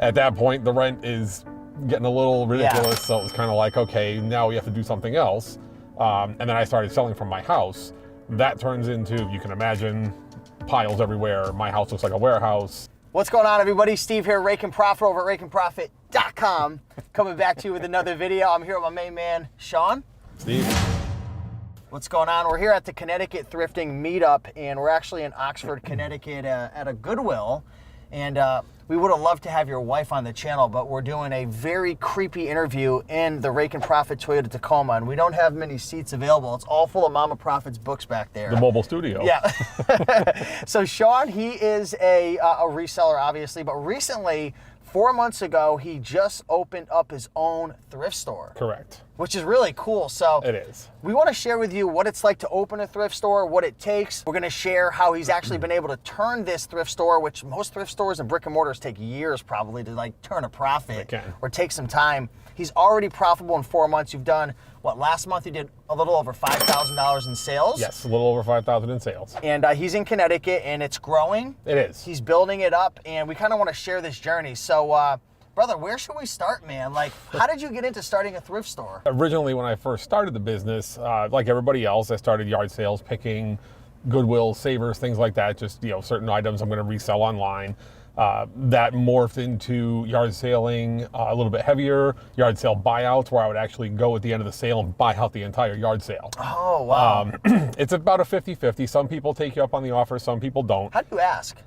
At that point, the rent is getting a little ridiculous, so it was kind of like, okay, now we have to do something else. And then I started selling from my house. That turns into, you can imagine, piles everywhere. My house looks like a warehouse. What's going on, everybody? Steve here, Rake and Profit over at rakeandprofit.com. Coming back to you with another video. I'm here with my main man, Shawn. Steve. What's going on? We're here at the Connecticut Thrifting Meetup, and we're actually in Oxford, Connecticut at a Goodwill. And we would have loved to have your wife on the channel, but we're doing a very creepy interview in the Rake and Profit Toyota Tacoma, and we don't have many seats available. It's all full of Mama Profit's books back there. The mobile studio. Yeah. So Shawn, he is a reseller, obviously, but recently, 4 months ago, he just opened up his own thrift store. Correct. Which is really cool. So it is. We want to share with you what it's like to open a thrift store, what it takes. We're going to share how he's actually been able to turn this thrift store, which most thrift stores and brick and mortars take years probably to like turn a profit or take some time. He's already profitable in 4 months. You've done, what, last month you did a little over $5,000 in sales? Yes, a little over $5,000 in sales. And he's in Connecticut, and it's growing. It is. He's building it up, and we kind of want to share this journey. So, brother, where should we start, man? Like, how did you get into starting a thrift store? Originally, when I first started the business, like everybody else, I started yard sales, picking Goodwill, Savers, things like that, just, certain items I'm going to resell online. That morphed into yard selling, a little bit heavier, yard sale buyouts, where I would actually go at the end of the sale and buy out the entire yard sale. Oh, wow. It's about a 50-50. Some people take you up on the offer, some people don't. How do you ask?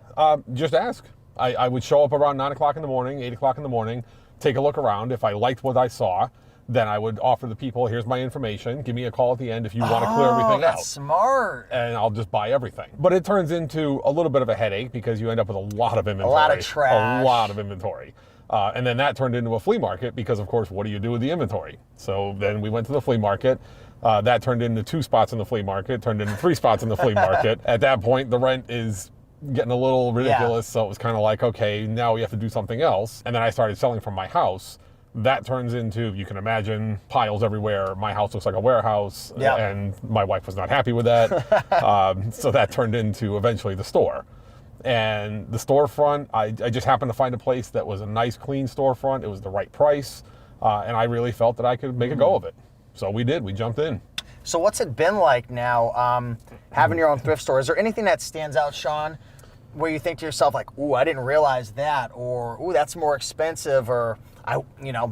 Just ask. I would show up around 9 o'clock in the morning, 8 o'clock in the morning, take a look around. If I liked what I saw, then I would offer the people, here's my information, give me a call at the end if you want to clear everything out. That's smart. And I'll just buy everything. But it turns into a little bit of a headache because you end up with a lot of inventory. A lot of trash. A lot of inventory. And then that turned into a flea market because, of course, what do you do with the inventory? So then we went to the flea market. That turned into 2 spots in the flea market, turned into 3 spots in the flea market. At that point, the rent is getting a little ridiculous, so it was kind of like, okay, now we have to do something else. And then I started selling from my house. That turns into, you can imagine, piles everywhere. My house looks like a warehouse, and my wife was not happy with that. So that turned into eventually the store. And the storefront, I just happened to find a place that was a nice, clean storefront. It was the right price, and I really felt that I could make a go of it. So we did. We jumped in. So what's it been like now, having your own thrift store? Is there anything that stands out, Shawn, where you think to yourself, like, ooh, I didn't realize that, or ooh, that's more expensive, or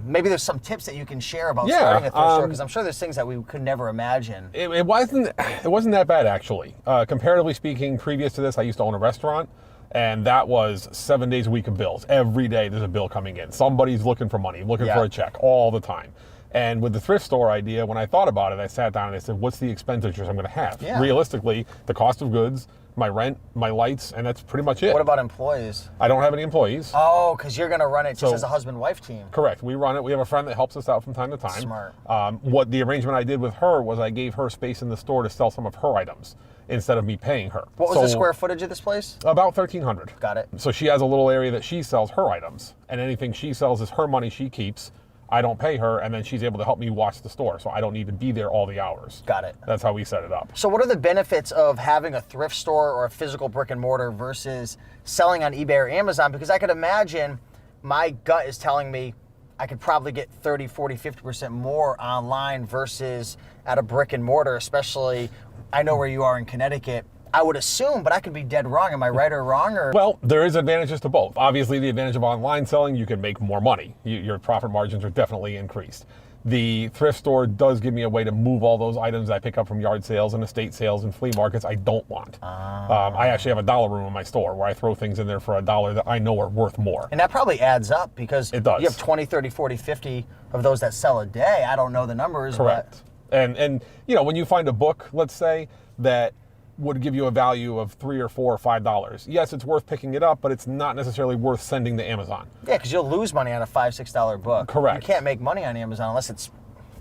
maybe there's some tips that you can share about starting a thrift store, because I'm sure there's things that we could never imagine. It wasn't that bad, actually. Comparatively speaking, previous to this, I used to own a restaurant, and that was 7 days a week of bills. Every day there's a bill coming in. Somebody's looking for money, looking for a check all the time. And with the thrift store idea, when I thought about it, I sat down and I said, what's the expenditures I'm going to have? Realistically, the cost of goods, my rent, my lights, and that's pretty much it. What about employees? I don't have any employees. Oh, because you're going to run it just as a husband-wife team. Correct. We run it. We have a friend that helps us out from time to time. Smart. What the arrangement I did with her was I gave her space in the store to sell some of her items instead of me paying her. What was the square footage of this place? About 1,300. Got it. So she has a little area that she sells her items, and anything she sells is her money she keeps. I don't pay her, and then she's able to help me watch the store, so I don't need to be there all the hours. Got it. That's how we set it up. So what are the benefits of having a thrift store or a physical brick and mortar versus selling on eBay or Amazon? Because I could imagine my gut is telling me I could probably get 30, 40, 50% more online versus at a brick and mortar, especially I know where you are in Connecticut. I would assume, but I could be dead wrong. Am I right or wrong? Or? Well, there is advantages to both. Obviously, the advantage of online selling, you can make more money. Your profit margins are definitely increased. The thrift store does give me a way to move all those items I pick up from yard sales and estate sales and flea markets I don't want. I actually have a dollar room in my store where I throw things in there for $1 that I know are worth more. And that probably adds up because it does. You have 20, 30, 40, 50 of those that sell a day. I don't know the numbers. Correct. But... And when you find a book, let's say, that would give you a value of $3 or $4 or $5. Yes, it's worth picking it up, but it's not necessarily worth sending to Amazon. Yeah, because you'll lose money on a $5, $6 book. Correct. You can't make money on Amazon unless it's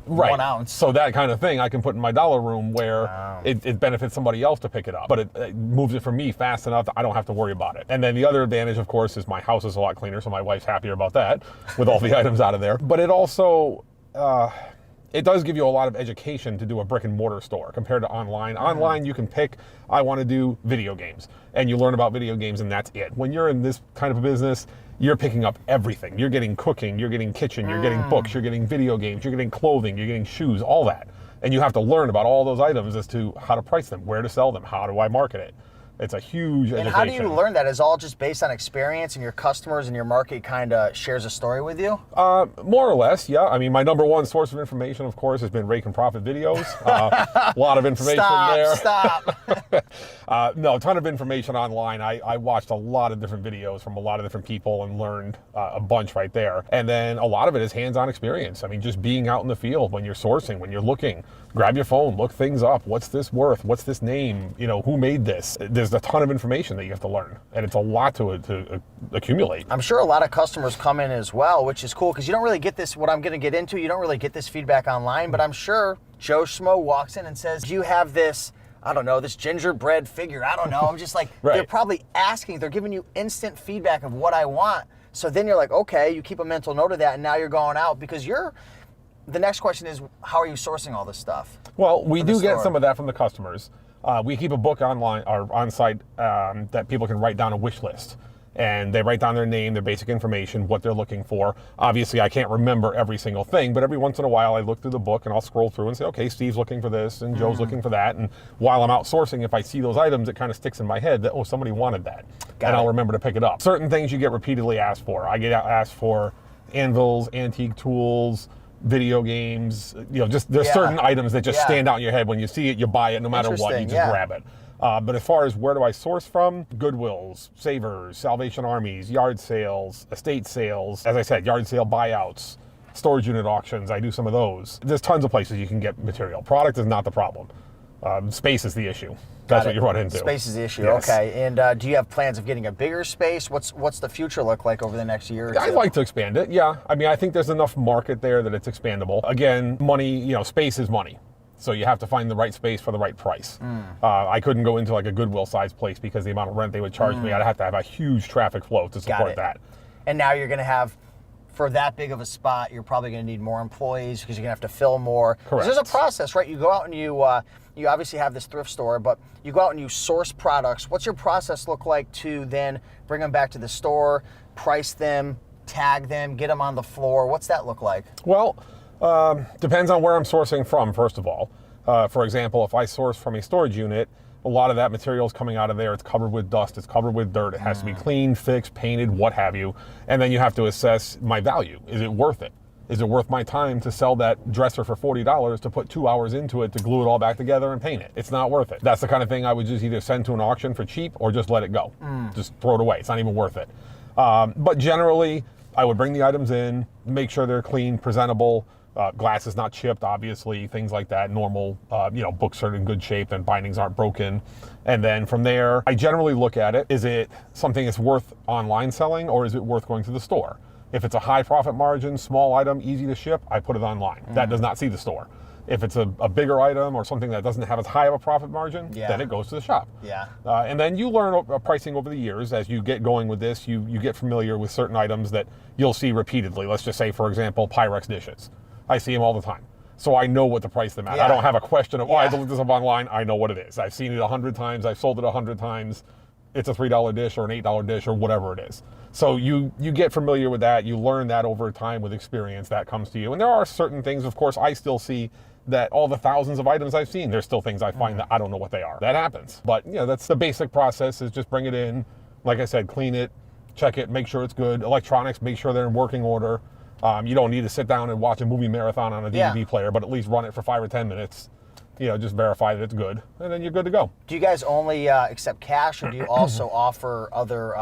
right. 1 ounce. So that kind of thing I can put in my dollar room where it benefits somebody else to pick it up, but it moves it for me fast enough that I don't have to worry about it. And then the other advantage, of course, is my house is a lot cleaner, so my wife's happier about that with all the items out of there. But it also, it does give you a lot of education to do a brick and mortar store compared to online. Online, you can pick, I want to do video games, and you learn about video games, and that's it. When you're in this kind of a business, you're picking up everything. You're getting cooking, you're getting kitchen, you're getting books, you're getting video games, you're getting clothing, you're getting shoes, all that. And you have to learn about all those items as to how to price them, where to sell them, how do I market it. It's a huge education. And how do you learn that? Is all just based on experience and your customers and your market kind of shares a story with you? More or less, yeah. I mean, my number one source of information, of course, has been Rake and Profit videos. A lot of information there. Stop. No, a ton of information online. I watched a lot of different videos from a lot of different people and learned a bunch right there. And then a lot of it is hands-on experience. I mean, just being out in the field when you're sourcing, when you're looking, grab your phone, look things up. What's this worth? What's this name? You know, who made this? There's a ton of information that you have to learn, and it's a lot to accumulate. I'm sure a lot of customers come in as well, which is cool because you don't really get this, what I'm going to get into, you don't really get this feedback online, but I'm sure Joe Schmo walks in and says, do you have this, I don't know, this gingerbread figure? I don't know. I'm just like, right. They're probably asking, they're giving you instant feedback of what I want. So then you're like, okay, you keep a mental note of that, and now you're going out because the next question is, how are you sourcing all this stuff? Well, we do get some of that from the customers. We keep a book online or on site that people can write down a wish list. And they write down their name, their basic information, what they're looking for. Obviously, I can't remember every single thing, but every once in a while I look through the book and I'll scroll through and say, okay, Steve's looking for this and Joe's looking for that. And while I'm out sourcing, if I see those items, it kind of sticks in my head that, oh, somebody wanted that. And I'll remember to pick it up. Certain things you get repeatedly asked for. I get asked for anvils, antique tools, video games, you know, just there's certain items that just stand out in your head. When you see it, you buy it no matter what, you just grab it. But as far as where do I source from, Goodwills, Savers, Salvation Armies, yard sales, estate sales, as I said, yard sale buyouts, storage unit auctions, I do some of those. There's tons of places you can get material. Product is not the problem. Space is the issue. That's what you run into. Space is the issue, yes. Okay. And do you have plans of getting a bigger space? What's the future look like over the next year or two? I'd like to expand it, yeah. I mean, I think there's enough market there that it's expandable. Again, money, you know, space is money. So you have to find the right space for the right price. I couldn't go into like a Goodwill size place because the amount of rent they would charge me, I'd have to have a huge traffic flow to support that. And now you're going to have, for that big of a spot, you're probably going to need more employees because you're going to have to fill more. Correct. There's a process, right? You go out and you obviously have this thrift store, but you go out and you source products. What's your process look like to then bring them back to the store, price them, tag them, get them on the floor? What's that look like? Well, depends on where I'm sourcing from, first of all. For example, if I source from a storage unit, a lot of that material is coming out of there. It's covered with dust. It's covered with dirt. It has to be cleaned, fixed, painted, what have you. And then you have to assess my value. Is it worth it? Is it worth my time to sell that dresser for $40 to put 2 hours into it to glue it all back together and paint it? It's not worth it. That's the kind of thing I would just either send to an auction for cheap or just let it go. Just throw it away. It's not even worth it. But generally, I would bring the items in, make sure they're clean, presentable. Glass is not chipped, obviously, things like that. Normal, you know, books are in good shape and bindings aren't broken. And then from there, I generally look at it. Is it something that's worth online selling or is it worth going to the store? If it's a high profit margin, small item, easy to ship, I put it online. That does not see the store. If it's a bigger item or something that doesn't have as high of a profit margin, then it goes to the shop. And then you learn pricing over the years. As you get going with this, you get familiar with certain items that you'll see repeatedly. Let's just say, for example, Pyrex dishes. I see them all the time. So I know what to price them at. I don't have a question of, I have to look this up online. I know what it is. I've seen it 100 times. I've sold it 100 times. It's a $3 dish or an $8 dish or whatever it is. So you get familiar with that. You learn that over time with experience. That comes to you. And there are certain things, of course, I still see that all the thousands of items I've seen, there's still things I find that I don't know what they are. That happens. But, you know, that's the basic process, is just bring it in. Like I said, clean it, check it, make sure it's good. Electronics, make sure they're in working order. You don't need to sit down and watch a movie marathon on a DVD player, but at least run it for 5 or 10 minutes. You know, just verify that it's good, and then you're good to go. Do you guys only accept cash, or do you also offer other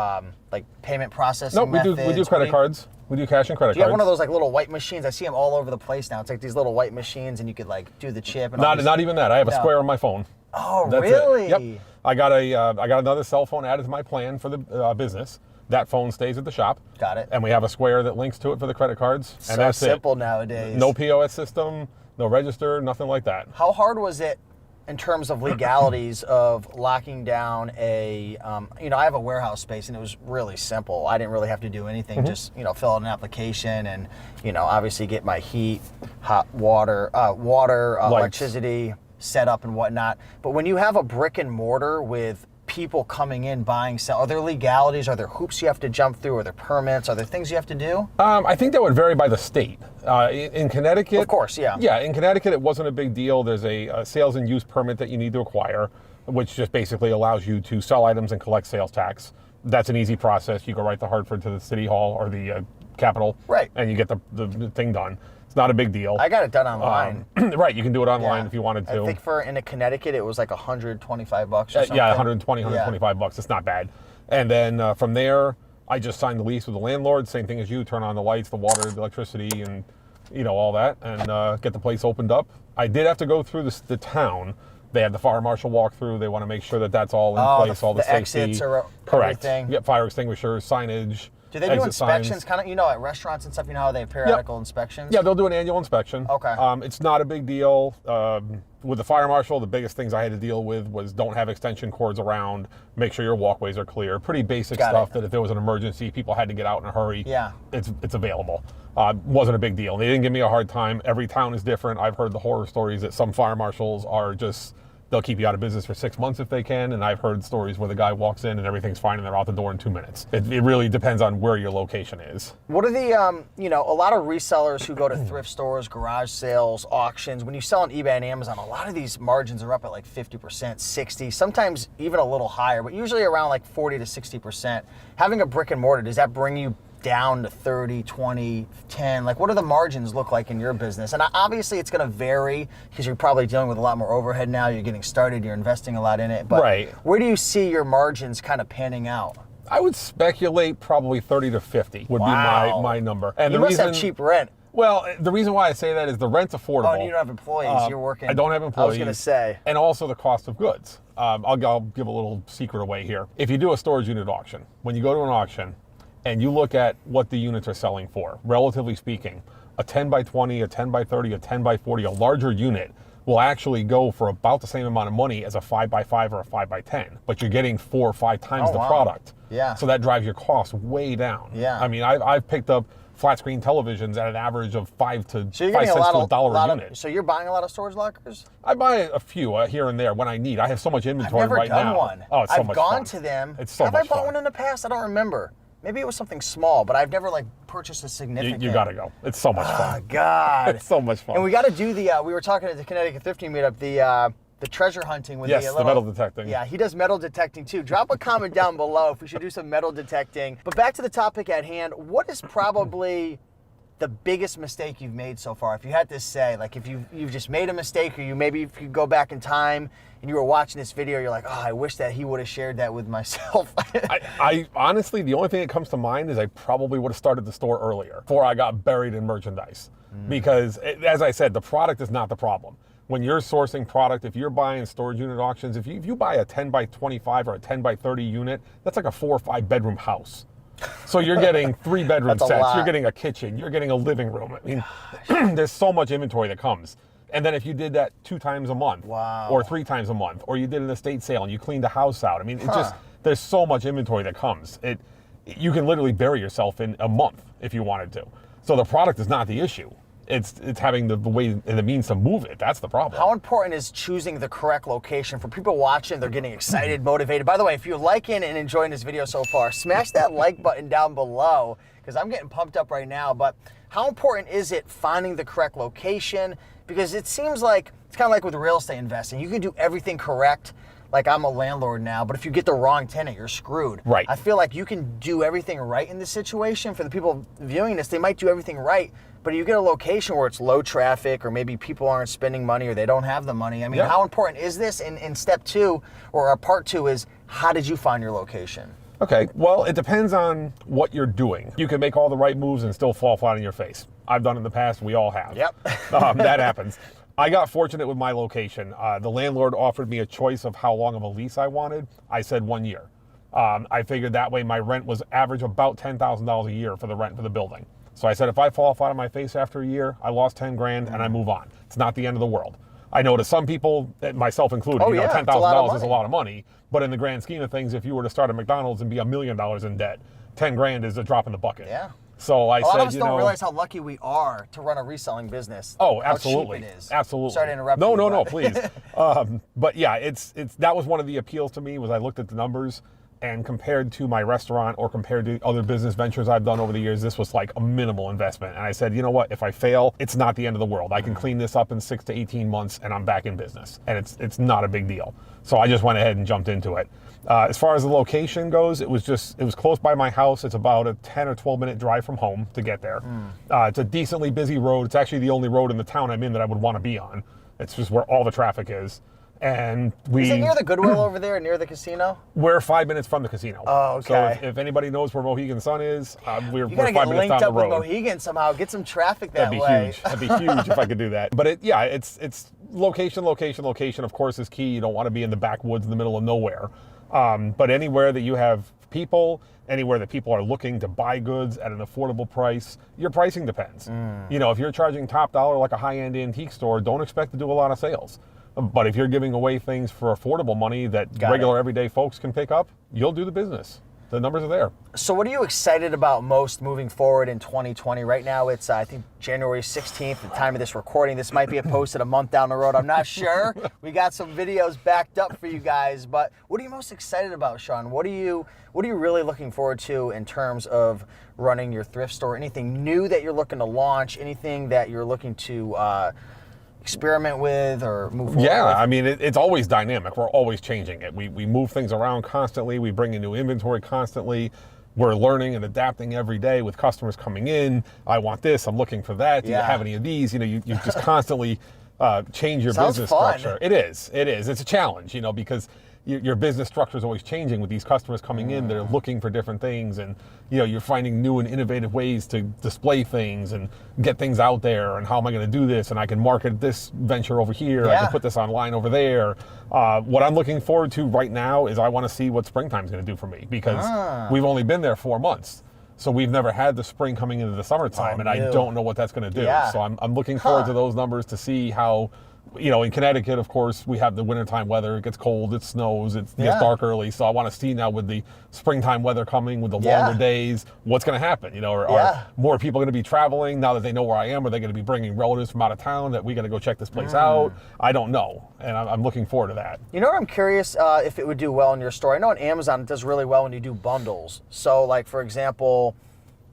like payment processing methods? We do credit cards. We do cash and credit cards. Do you have one of those like little white machines? I see them all over the place now. It's like these little white machines, and you could like do the chip. And not even that. I have a Square on my phone. Oh, that's really? Yep. I got another cell phone added to my plan for the business. That phone stays at the shop. Got it. And we have a Square that links to it for the credit cards. So and that's simple nowadays. No POS system, no register, nothing like that. How hard was it? in terms of legalities of locking down a, I have a warehouse space and it was really simple. I didn't really have to do anything, just, fill out an application and, obviously get my heat, hot water, electricity set up and whatnot. But when you have a brick and mortar with people coming in, buying, sell, are there legalities? Are there hoops you have to jump through? Are there permits? Are there things you have to do? I think that would vary by the state. In Connecticut, of course, yeah. Yeah, in Connecticut, it wasn't a big deal. There's a sales and use permit that you need to acquire, which just basically allows you to sell items and collect sales tax. That's an easy process. You go right to Hartford to the city hall or the Capitol, right, and you get the thing done. It's not a big deal. I got it done online. Right, you can do it online if you wanted to. I think in Connecticut, it was like $125 or something. Yeah, 120, 125 bucks. It's not bad. And then from there, I just signed the lease with the landlord. Same thing as you. Turn on the lights, the water, the electricity, and all that, and get the place opened up. I did have to go through the town. They had the fire marshal walk through. They want to make sure that that's all in place, all the safety. Exits are correct. Everything. Yep, fire extinguishers, signage. Do they do inspections? Kind of, at restaurants and stuff. You know how they have periodical inspections. Yeah, they'll do an annual inspection. Okay. It's not a big deal. With the fire marshal, the biggest things I had to deal with was don't have extension cords around. Make sure your walkways are clear. Pretty basic stuff that if there was an emergency, people had to get out in a hurry. Yeah. It's available. Wasn't a big deal. They didn't give me a hard time. Every town is different. I've heard the horror stories that some fire marshals are just. They'll keep you out of business for 6 months if they can, and I've heard stories where the guy walks in and everything's fine and they're out the door in 2 minutes. It really depends on where your location is. What are the, a lot of resellers who go to thrift stores, garage sales, auctions, when you sell on eBay and Amazon, a lot of these margins are up at like 50%, 60, sometimes even a little higher, but usually around like 40 to 60%. Having a brick and mortar, does that bring you down to 30, 20, 10? Like, what do the margins look like in your business? And obviously it's going to vary because you're probably dealing with a lot more overhead now. You're getting started, you're investing a lot in it. But where do you see your margins kind of panning out? I would speculate probably 30 to 50 would be my number. And you must have cheap rent. Well, the reason why I say that is the rent's affordable. Oh, and you don't have employees. You're working. I don't have employees. I was going to say. And also the cost of goods. I'll give a little secret away here. If you do a storage unit auction, when you go to an auction, and you look at what the units are selling for, relatively speaking, a 10 by 20, a 10 by 30, a 10 by 40, a larger unit will actually go for about the same amount of money as a 5 by 5 or a 5 by 10, but you're getting 4 or 5 times the product. Yeah. So that drives your cost way down. Yeah. I mean, I've picked up flat screen televisions at an average of 5 cents to $1 a unit. So you're buying a lot of storage lockers? I buy a few here and there when I need. I have so much inventory right now. I've never done one. Oh, it's so much fun. I've gone to them. It's so much fun. Have I bought one in the past? I don't remember. Maybe it was something small, but I've never purchased a significant. You gotta go. It's so much fun. Oh God, it's so much fun. And we got to do the. We were talking at the Connecticut Thrifting meetup. The treasure hunting with the metal detecting. Yeah, he does metal detecting too. Drop a comment down below if we should do some metal detecting. But back to the topic at hand. What is probably the biggest mistake you've made so far? If you had to say, like, if you've just made a mistake, or if you go back in time and you were watching this video, you're like, oh, I wish that he would have shared that with myself. I honestly, the only thing that comes to mind is I probably would have started the store earlier before I got buried in merchandise. Because, as I said, the product is not the problem. When you're sourcing product, if you're buying storage unit auctions, if you buy a 10 by 25 or a 10 by 30 unit, that's like a 4 or 5 bedroom house. So you're getting 3 bedroom sets, you're getting a kitchen, you're getting a living room. I mean, there's so much inventory that comes. And then if you did that 2 times a month, or 3 times a month, or you did an estate sale and you cleaned the house out, I mean, there's so much inventory that comes. You can literally bury yourself in a month if you wanted to. So the product is not the issue. It's having the way and the means to move it. That's the problem. How important is choosing the correct location? For people watching, they're getting excited, motivated. By the way, if you're liking and enjoying this video so far, smash that like button down below because I'm getting pumped up right now. But how important is it finding the correct location? Because it seems like, it's kind of like with real estate investing. You can do everything correct. Like, I'm a landlord now, but if you get the wrong tenant, you're screwed. Right. I feel like you can do everything right in this situation. For the people viewing this, they might do everything right, but you get a location where it's low traffic, or maybe people aren't spending money, or they don't have the money. I mean, how important is this? In step 2, or part 2 is, how did you find your location? Okay, well, it depends on what you're doing. You can make all the right moves and still fall flat on your face. I've done it in the past, we all have. Yep. That happens. I got fortunate with my location. The landlord offered me a choice of how long of a lease I wanted. I said 1 year. I figured that way my rent was average about $10,000 a year for the rent for the building. So I said, if I fall flat on my face after a year, I lost 10 grand and I move on. It's not the end of the world. I know to some people, myself included, Oh, yeah, it's a lot of $10,000 is a lot of money. But in the grand scheme of things, if you were to start a McDonald's and be $1 million in debt, 10 grand is a drop in the bucket. Yeah. So I a lot said, of us don't realize how lucky we are to run a reselling business. Oh, absolutely. How cheap it is. Absolutely. Sorry to interrupt. No, please. But yeah, it's that was one of the appeals to me was I looked at the numbers, and compared to my restaurant or compared to other business ventures I've done over the years, this was like a minimal investment. And I said, you know what? If I fail, it's not the end of the world. I can clean this up in 6 to 18 months, and I'm back in business. And it's not a big deal. So I just went ahead and jumped into it. As far as the location goes, it was close by my house. It's about a 10 or 12 minute drive from home to get there. It's a decently busy road. It's actually the only road in the town I'm in that I would want to be on. It's just where all the traffic is. And is it near the Goodwill over there, near the casino? We're 5 minutes from the casino. Oh, okay. So if anybody knows where Mohegan Sun is, we're 5 gotta get minutes linked down the up with road. Mohegan somehow. Get some traffic that That'd be way. huge. That'd be huge if I could do that. But it's location, of course, is key. You don't want to be in the backwoods in the middle of nowhere. But anywhere that you have people, anywhere that people are looking to buy goods at an affordable price, your pricing depends. You know, if you're charging top dollar like a high-end antique store, don't expect to do a lot of sales. But if you're giving away things for affordable money that regular everyday folks can pick up, you'll do the business. The numbers are there. So what are you excited about most moving forward in 2020? Right now it's, I think, January 16th, the time of this recording. This might be posted a month down the road. I'm not sure. We got some videos backed up for you guys. But what are you most excited about, Shawn? What are you really looking forward to in terms of running your thrift store? Anything new that you're looking to launch? Anything that you're looking to experiment with or move forward Yeah, with? I mean, it's always dynamic. We're always changing it. We move things around constantly. We bring in new inventory constantly. We're learning and adapting every day with customers coming in. I want this. I'm looking for that. Do you have any of these? You know, you just constantly change your Sounds business fun. structure. It is. It's a challenge, you know, because your business structure is always changing with these customers coming in. They're looking for different things, and you know, you're finding new and innovative ways to display things and get things out there. And how am I going to do this? And I can market this venture over here. I can put this online over there. What I'm looking forward to right now is I want to see what springtime's going to do for me, because we've only been there 4 months. So we've never had the spring coming into the summertime, and I don't know what that's going to do. So I'm looking forward to those numbers to see how. You know, in Connecticut, of course, we have the wintertime weather. It gets cold, it snows, it gets dark early. So I want to see now with the springtime weather coming, with the longer days, what's going to happen? You know, are more people going to be traveling now that they know where I am? Are they going to be bringing relatives from out of town that we got to go check this place out? I don't know, and I'm looking forward to that. You know what I'm curious if it would do well in your store? I know on Amazon it does really well when you do bundles. So, like, for example,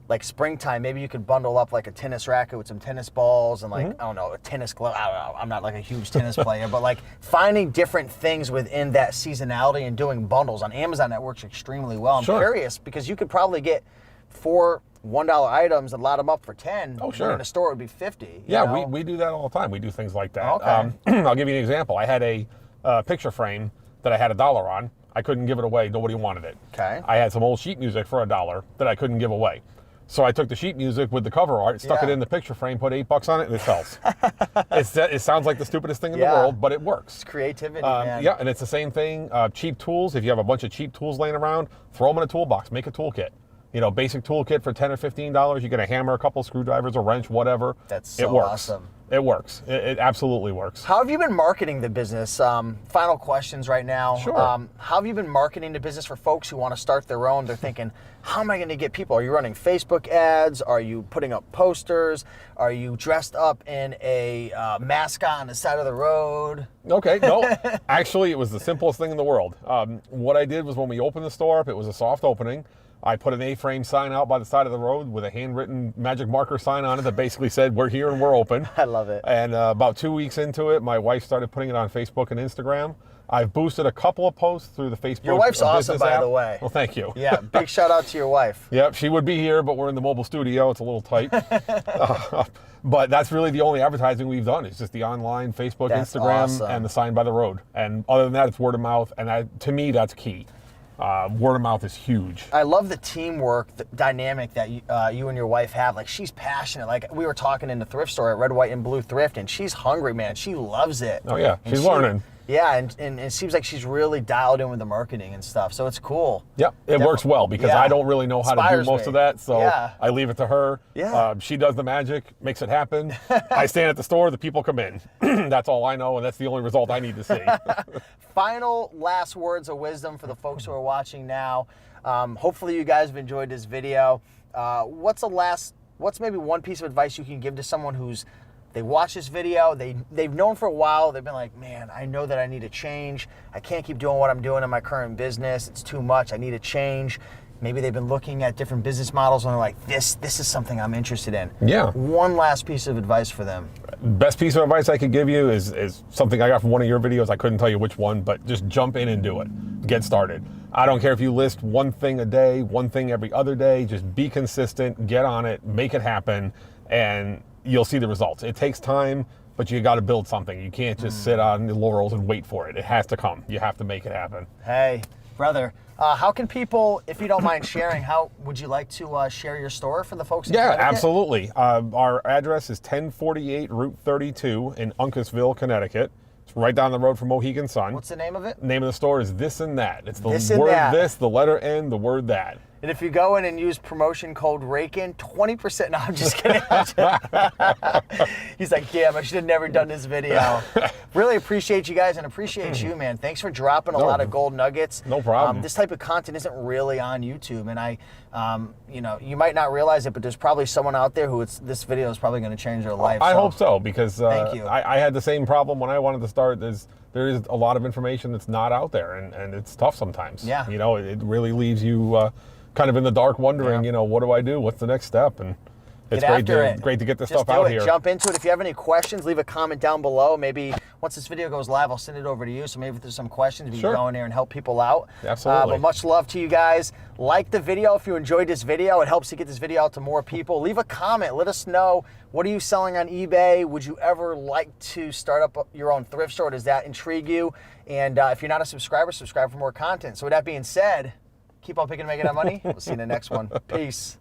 like springtime, maybe you could bundle up like a tennis racket with some tennis balls and like, I don't know, a tennis glove. I don't know. I'm not like a huge tennis player, but like finding different things within that seasonality and doing bundles on Amazon, that works extremely well. I'm curious because you could probably get 4 $1 items and lot them up for 10. Oh, sure. In a store it would be 50. Yeah, we do that all the time. We do things like that. Okay. I'll give you an example. I had a picture frame that I had $1 on. I couldn't give it away. Nobody wanted it. Okay. I had some old sheet music for $1 that I couldn't give away. So I took the sheet music with the cover art, stuck it in the picture frame, put $8 on it, and it sells. It sounds like the stupidest thing in the world, but it works. It's creativity, man. Yeah, and it's the same thing. Cheap tools. If you have a bunch of cheap tools laying around, throw them in a toolbox. Make a toolkit. You know, basic toolkit for $10 or $15. You get a hammer, a couple screwdrivers, a wrench, whatever. That's so it works. awesome. It works. It absolutely works. How have you been marketing the business? Final questions right now. Sure. How have you been marketing the business for folks who want to start their own? They're thinking, how am I going to get people? Are you running Facebook ads? Are you putting up posters? Are you dressed up in a mascot on the side of the road? Okay, no. Actually, it was the simplest thing in the world. What I did was when we opened the store up, it was a soft opening. I put an A-frame sign out by the side of the road with a handwritten magic marker sign on it that basically said, we're here and we're open. I love it. And about 2 weeks into it, my wife started putting it on Facebook and Instagram. I've boosted a couple of posts through the Facebook. Your wife's awesome, business by app. the way. Well, thank you. Yeah, big shout out to your wife. Yep, she would be here, but we're in the mobile studio. It's a little tight. But that's really the only advertising we've done. It's just the online, Facebook, That's Instagram, awesome. and the sign by the road. And other than that, it's word of mouth. And that, to me, that's key. Word of mouth is huge. I love the teamwork, the dynamic that you and your wife have. Like, she's passionate. Like, we were talking in the thrift store at Red, White, and Blue Thrift, and she's hungry, man. She loves it. Oh, yeah. And She's learning. Yeah, and it seems like she's really dialed in with the marketing and stuff, so it's cool. Yep, it works well because I don't really know how to do Inspires most me. of that, so Yeah. I leave it to her. Yeah. She does the magic, makes it happen. I stand at the store, the people come in. That's all I know, and that's the only result I need to see. Final last words of wisdom for the folks who are watching now. Hopefully you guys have enjoyed this video. What's maybe one piece of advice you can give to someone who's, they watch this video, they've known for a while, they've been like, man, I know that I need to change. I can't keep doing what I'm doing in my current business. It's too much. I need to change. Maybe they've been looking at different business models and they're like, this is something I'm interested in. Yeah. One last piece of advice for them. Best piece of advice I could give you is something I got from one of your videos. I couldn't tell you which one, but just jump in and do it. Get started. I don't care if you list one thing a day, one thing every other day. Just be consistent, get on it, make it happen, and you'll see the results. It takes time, but you got to build something. You can't just sit on the laurels and wait for it. It has to come. You have to make it happen. Hey, brother. How can people, if you don't mind sharing, how would you like to share your store for the folks in Connecticut? Absolutely. Our address is 1048 Route 32 in Uncasville, Connecticut. It's right down the road from Mohegan Sun. What's the name of it? Name of the store is This and That. It's the This and word That. this, the letter N, the word that. And if you go in and use promotion code RAKEIN, 20%. No, I'm just kidding. He's like, damn, I should have never done this video. Really appreciate you guys and appreciate you, man. Thanks for dropping a lot of gold nuggets. No problem. This type of content isn't really on YouTube. And you might not realize it, but there's probably someone out there who this video is probably going to change their life. I hope so, because thank you. I had the same problem when I wanted to start. There is a lot of information that's not out there, and it's tough sometimes. Yeah. You know, it really leaves you kind of in the dark wondering, you know, what do I do? What's the next step? And it's great to get this stuff out here. Jump into it. If you have any questions, leave a comment down below. Maybe once this video goes live, I'll send it over to you. So maybe if there's some questions, we can go in there and help people out. Absolutely. But much love to you guys. Like the video if you enjoyed this video. It helps to get this video out to more people. Leave a comment. Let us know, what are you selling on eBay? Would you ever like to start up your own thrift store? Does that intrigue you? And if you're not a subscriber, subscribe for more content. So with that being said, keep on picking and making that money. We'll see you in the next one. Peace.